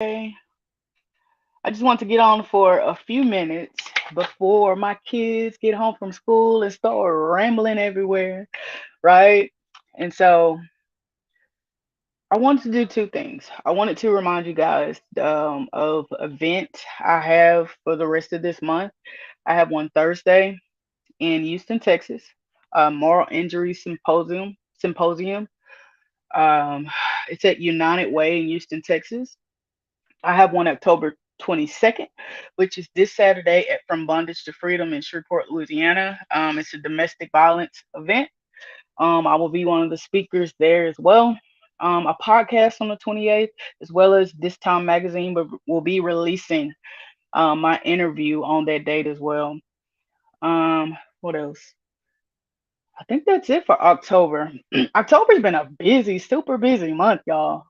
I just want to get on for a few minutes before my kids get home from school and start rambling everywhere, right? And so I wanted to do two things. I wanted to remind you guys of event I have for the rest of this month. I have one Thursday in Houston, Texas, a moral injury symposium. Um, it's at United Way in Houston, Texas. I have one October 22nd, which is this Saturday at From Bondage to Freedom in Shreveport, Louisiana. It's a domestic violence event. I will be one of the speakers there as well. A podcast on the 28th, as well as This Time Magazine will be releasing my interview on that date as well. What else? I think that's it for October. October's been a busy, super busy month, y'all.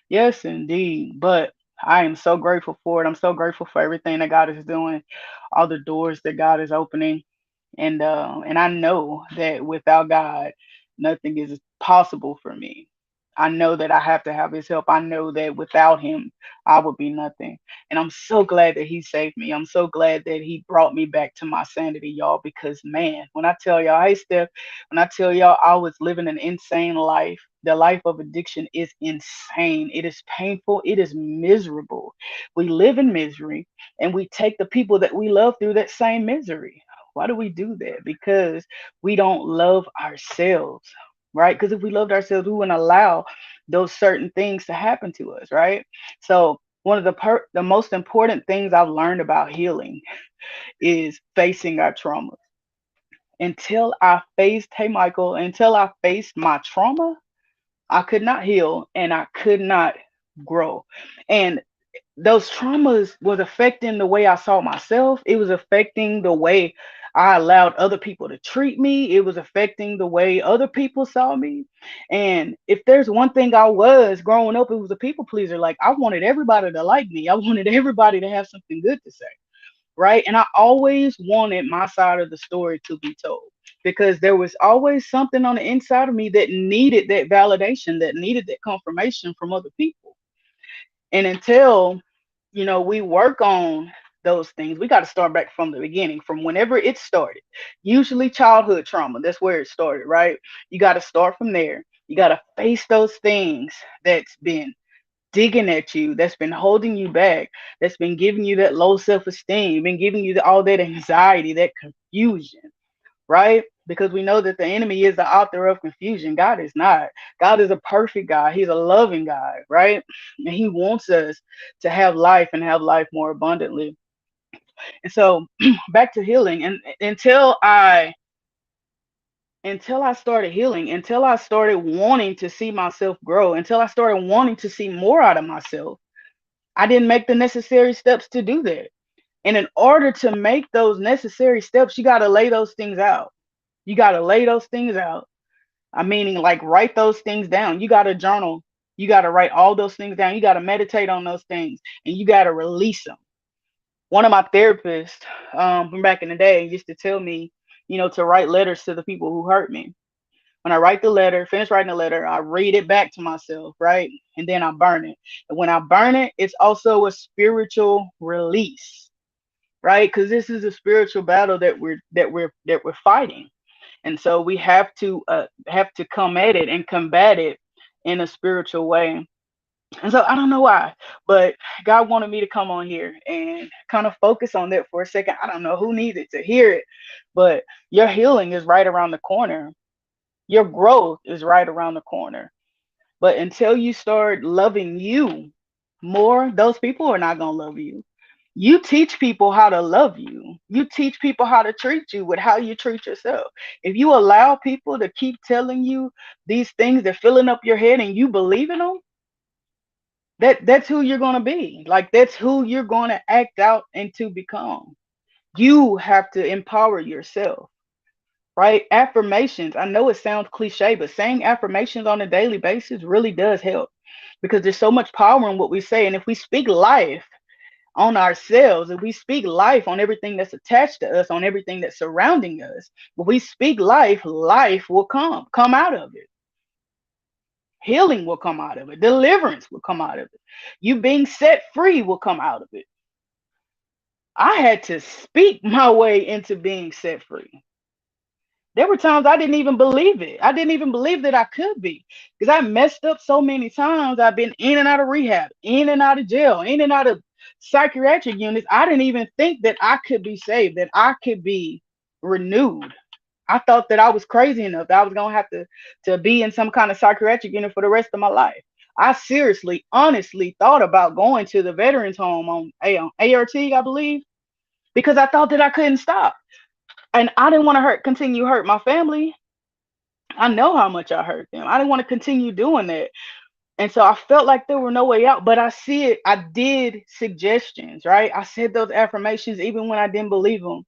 Yes, indeed. But I am so grateful for it. I'm so grateful for everything that God is doing, all the doors that God is opening, and I know that without God, nothing is possible for me. I know that I have to have His help. I know that without Him, I would be nothing. And I'm so glad that He saved me. I'm so glad that He brought me back to my sanity, y'all. Because man, when I tell y'all, hey Steph, when I tell y'all I was living an insane life, the life of addiction is insane. It is painful. It is miserable. We live in misery, and we take the people that we love through that same misery. Why do we do that? Because we don't love ourselves, right? Because if we loved ourselves, we wouldn't allow those certain things to happen to us, right? So one of the most important things I've learned about healing is facing our trauma. Until I faced my trauma, I could not heal and I could not grow. And those traumas was affecting the way I saw myself. It was affecting the way I allowed other people to treat me. It was affecting the way other people saw me. And if there's one thing I was growing up, it was a people pleaser. Like I wanted everybody to like me. I wanted everybody to have something good to say. Right. And I always wanted my side of the story to be told because there was always something on the inside of me that needed that validation, that needed that confirmation from other people. And until we work on those things. We got to start back from the beginning, from whenever it started. Usually childhood trauma, that's where it started, right? You got to start from there. You got to face those things that's been digging at you, that's been holding you back, that's been giving you that low self-esteem, been giving you all that anxiety, that confusion, right? Because we know that the enemy is the author of confusion. God is not. God is a perfect God. He's a loving God, right? And He wants us to have life and have life more abundantly. And so back to healing. And until I started healing, until I started wanting to see myself grow, until I started wanting to see more out of myself, I didn't make the necessary steps to do that. And in order to make those necessary steps, you got to lay those things out. You got to lay those things out. I meaning like write those things down. You got to journal. You got to write all those things down. You got to meditate on those things and you got to release them. One of my therapists from back in the day used to tell me, to write letters to the people who hurt me. When I write the letter, finish writing the letter, I read it back to myself, right? And then I burn it. And when I burn it, it's also a spiritual release, right? Because this is a spiritual battle that we're fighting. And so we have to come at it and combat it in a spiritual way. And so I don't know why, but God wanted me to come on here and kind of focus on that for a second. I don't know who needed to hear it, but your healing is right around the corner. Your growth is right around the corner. But until you start loving you more, those people are not going to love you. You teach people how to love you. You teach people how to treat you with how you treat yourself. If you allow people to keep telling you these things that filling up your head and you believe in them, that's who you're going to be. Like that's who you're going to act out and to become. You have to empower yourself, right? Affirmations. I know it sounds cliche, but saying affirmations on a daily basis really does help because there's so much power in what we say. And if we speak life on ourselves, if we speak life on everything that's attached to us, on everything that's surrounding us, if we speak life, life will come out of it. Healing will come out of it. Deliverance will come out of it. You being set free will come out of it. I had to speak my way into being set free. There were times I didn't even believe it. I didn't even believe that I could be, because I messed up so many times. I've been in and out of rehab, in and out of jail, in and out of psychiatric units. I didn't even think that I could be saved, that I could be renewed. I thought that I was crazy enough that I was gonna have to be in some kind of psychiatric unit for the rest of my life. I seriously, honestly thought about going to the veterans home on ART, I believe, because I thought that I couldn't stop, and I didn't want to continue hurt my family. I know how much I hurt them. I didn't want to continue doing that. And so I felt like there were no way out, but I see it. I did suggestions, right? I said those affirmations even when I didn't believe them.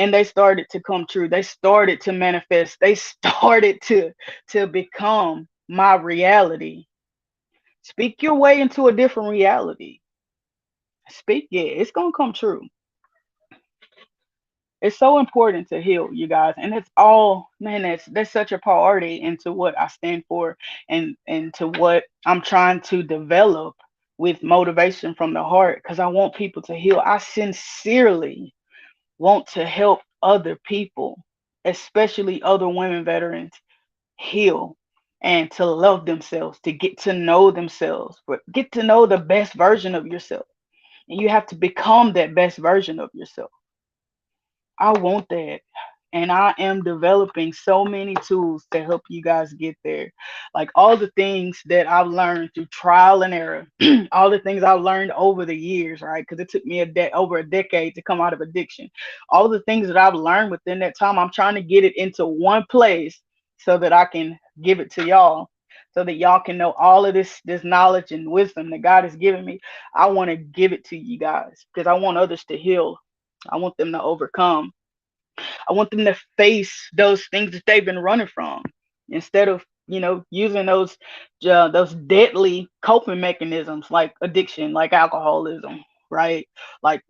And they started to come true. They started to manifest. They started to become my reality. Speak your way into a different reality. Speak it. It's gonna come true. It's so important to heal, you guys, and it's all, man, that's such a priority into what I stand for, and to what I'm trying to develop with motivation from the heart, because I want people to heal. I sincerely want to help other people, especially other women veterans, heal and to love themselves, to get to know themselves, but get to know the best version of yourself. And you have to become that best version of yourself. I want that. And I am developing so many tools to help you guys get there. Like all the things that I've learned through trial and error, all the things I've learned over the years, right? Because it took me over a decade to come out of addiction. All the things that I've learned within that time, I'm trying to get it into one place so that I can give it to y'all, so that y'all can know all of this knowledge and wisdom that God has given me. I want to give it to you guys because I want others to heal. I want them to overcome. I want them to face those things that they've been running from, instead of, using those deadly coping mechanisms like addiction, like alcoholism, right? Like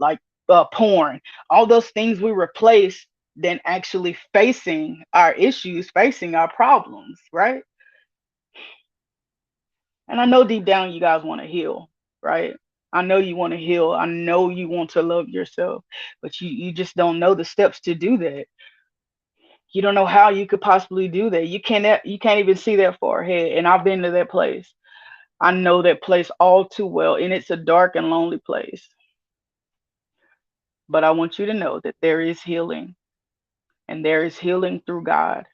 porn. All those things we replace than actually facing our issues, facing our problems, right? And I know deep down you guys want to heal, right? I know you want to heal. I know you want to love yourself, but you just don't know the steps to do that. You don't know how you could possibly do that. You can't even see that far ahead. And I've been to that place. I know that place all too well, and it's a dark and lonely place. But I want you to know that there is healing, and there is healing through God.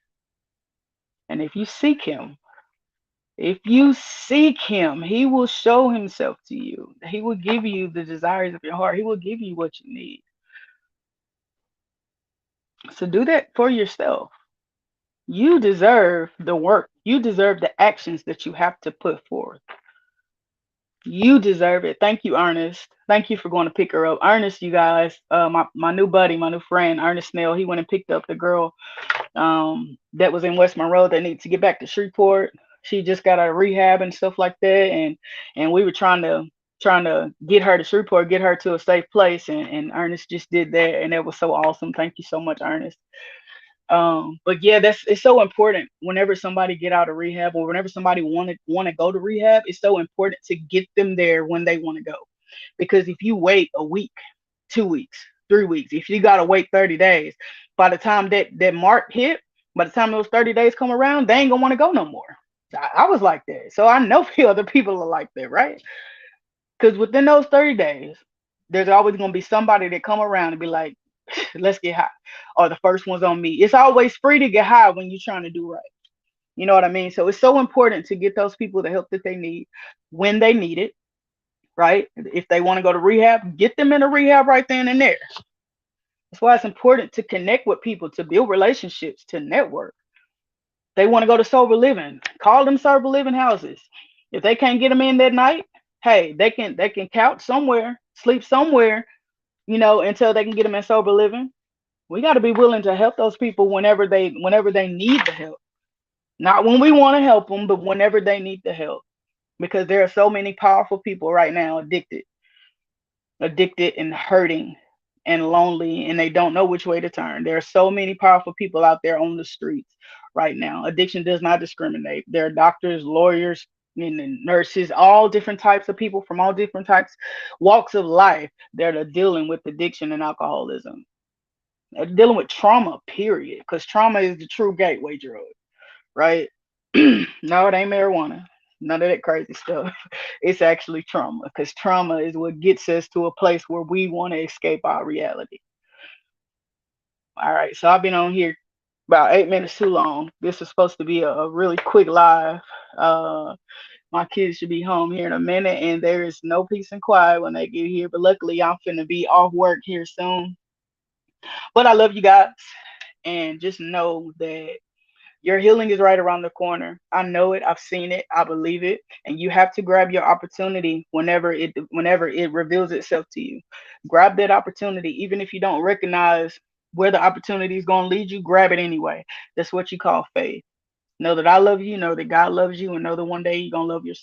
And if you seek him, he will show himself to you. He will give you the desires of your heart. He will give you what you need. So do that for yourself. You deserve the work. You deserve the actions that you have to put forth. You deserve it. Thank you, Ernest. Thank you for going to pick her up. Ernest, you guys, my new buddy, my new friend, Ernest Snell, he went and picked up the girl that was in West Monroe that needs to get back to Shreveport. She just got out of rehab and stuff like that. And we were trying to get her to Shreveport, get her to a safe place. And Ernest just did that. And that was so awesome. Thank you so much, Ernest. But yeah, it's so important whenever somebody get out of rehab, or whenever somebody want to go to rehab. It's so important to get them there when they want to go, because if you wait a week, 2 weeks, 3 weeks, if you gotta wait 30 days, by the time that mark hit, by the time those 30 days come around, they ain't gonna want to go no more. I was like that, so I know other people are like that, right? Because within those 30 days, there's always gonna be somebody that come around and be like, let's get high. Or the first one's on me. It's always free to get high when you're trying to do right. You know what I mean? So it's so important to get those people the help that they need when they need it, right? If they want to go to rehab, get them in a rehab right then and there. That's why it's important to connect with people, to build relationships, to network. They want to go to sober living, call them sober living houses. If they can't get them in that night, hey, they can couch somewhere, sleep somewhere, until they can get them in sober living. We got to be willing to help those people whenever they need the help. Not when we want to help them, but whenever they need the help. Because there are so many powerful people right now addicted and hurting and lonely, and they don't know which way to turn. There are so many powerful people out there on the streets right now. Addiction does not discriminate. There are doctors, lawyers, and nurses, all different types of people from all different types, walks of life that are dealing with addiction and alcoholism. They're dealing with trauma, period. Because trauma is the true gateway drug, right? No, it ain't marijuana. None of that crazy stuff. It's actually trauma because trauma is what gets us to a place where we want to escape our reality. All right, so I've been on here about 8 minutes too long. This is supposed to be a really quick live. Uh, my kids should be home here in a minute, and there is no peace and quiet when they get here. But luckily, I'm finna be off work here soon. But I love you guys, and just know that your healing is right around the corner. I know it. I've seen it. I believe it. And you have to grab your opportunity whenever it reveals itself to you. Grab that opportunity, even if you don't recognize where the opportunity is going to lead you. Grab it anyway. That's what you call faith. Know that I love you. Know that God loves you, and know that one day you're gonna love yourself.